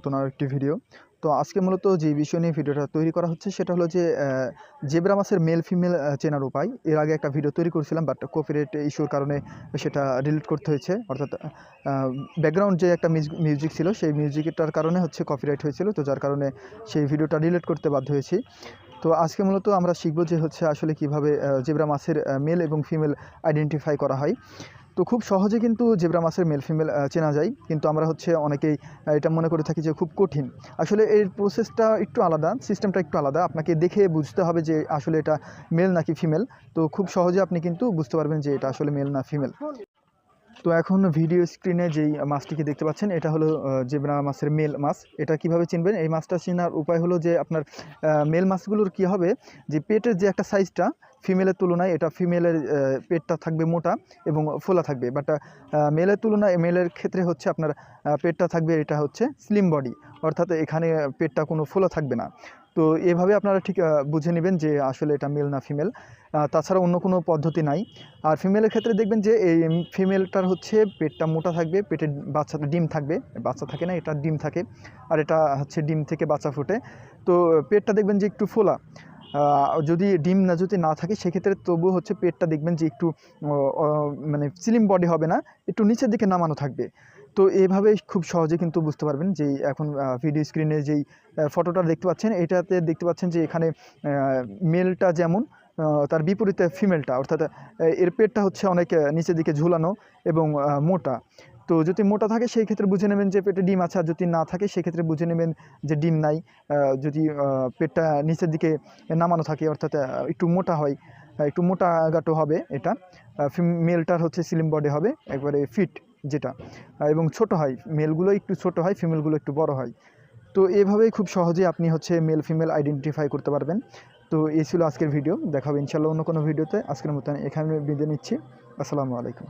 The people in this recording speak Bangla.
নতুন আরেকটি ভিডিও। তো আজকে মূলত যে বিষয় নিয়ে ভিডিওটা তৈরি করা হচ্ছে সেটা হলো যে জেব্রা মাছের মেল ফিমেল চেনার উপায়। এর আগে একটা ভিডিও তৈরি করেছিলাম, বাট কপিরাইট ইস্যুর কারণে সেটা ডিলিট করতে হয়েছে। অর্থাৎ ব্যাকগ্রাউন্ড যে একটা মিউজিক ছিল, সেই মিউজিকটার কারণে হচ্ছে কপিরাইট হয়েছিল, তো যার কারণে সেই ভিডিওটা ডিলিট করতে বাধ্য হয়েছি। তো আজকে মূলত আমরা শিখব যে হচ্ছে আসলে কীভাবে জেব্রা মাছের মেল এবং ফিমেল আইডেন্টিফাই করা হয়। তো খুব সহজে কিন্তু জেব্রা মাছের মেল ফিমেল চেনা যায়, কিন্তু আমরা হচ্ছে অনেকেই এটা মনে করে থাকি যে খুব কঠিন। আসলে এর প্রসেসটা একটু আলাদা, সিস্টেমটা একটু আলাদা। আপনাকে দেখে বুঝতে হবে যে আসলে এটা মেল নাকি ফিমেল। তো খুব সহজে আপনি কিন্তু বুঝতে পারবেন যে এটা আসলে মেল না ফিমেল। তো এখন ভিডিও স্ক্রিনে যেই মাছটিকে দেখতে পাচ্ছেন, এটা হলো জেব্রা মাছের মেল মাছ। এটা কিভাবে চিনবেন? এই মাছটা চেনার উপায় হলো যে আপনার মেল মাছগুলোর কি হবে, যে পেটের যে একটা সাইজটা ফিমেলের তুলনায়, এটা ফিমেলের পেটটা থাকবে মোটা এবং ফোলা থাকবে, বাট মেলের তুলনায় মেলের ক্ষেত্রে হচ্ছে আপনার পেটটা থাকবে, এটা হচ্ছে স্লিম বডি, অর্থাৎ এখানে পেটটা কোনো ফোলা থাকবে না। তো এভাবে আপনারা ঠিক বুঝে নেবেন যে আসলে এটা মেল না ফিমেল। তাছাড়া অন্য কোনো পদ্ধতি নাই। আর ফিমেলের ক্ষেত্রে দেখবেন যে এই ফিমেলটার হচ্ছে পেটটা মোটা থাকবে, পেটের বাচ্চাটা ডিম থাকবে, বাচ্চা থাকে না, এটা ডিম থাকে, আর এটা হচ্ছে ডিম থেকে বাচ্চা ফোটে। তো পেটটা দেখবেন যে একটু ফোলা। যদি ডিম যদি না থাকে সেক্ষেত্রে তবুও হচ্ছে পেটটা দেখবেন যে একটু মানে স্লিম বডি হবে না, একটু নিচের দিকে নামানো থাকবে। তো এভাবে খুব সহজে কিন্তু বুঝতে পারবেন যে এখন ভিডিও স্ক্রিনে যেই ফটোটা দেখতে পাচ্ছেন, এটাতে দেখতে পাচ্ছেন যে এখানে মেলটা যেমন, তার বিপরীতে ফিমেলটা, অর্থাৎ এর পেটটা হচ্ছে অনেক নিচের দিকে ঝুলানো এবং মোটা। তো যদি মোটা থাকে সেই ক্ষেত্রে বুঝে নেবেন যে পেটে ডিম আছে, আর যদি না থাকে সেক্ষেত্রে বুঝে নেবেন যে ডিম নাই। যদি পেটটা নিচের দিকে নামানো থাকে, অর্থাৎ একটু মোটা হয়, একটু মোটা গাটো হবে এটা। মেলটার হচ্ছে স্লিম বডি হবে, একবারে ফিট যেটা, এবং ছোট হয়। মেলগুলো একটু ছোট হয়, ফিমেলগুলো একটু বড় হয়। তো এভাবেই খুব সহজে আপনি হচ্ছে মেল ফিমেল আইডেন্টিফাই করতে পারবেন। তো এই ছিল আজকের ভিডিও। দেখা হবে ইনশাআল্লাহ অন্য কোনো ভিডিওতে। আজকের মতো এখানে বিদায় নিচ্ছি। আসসালামু আলাইকুম।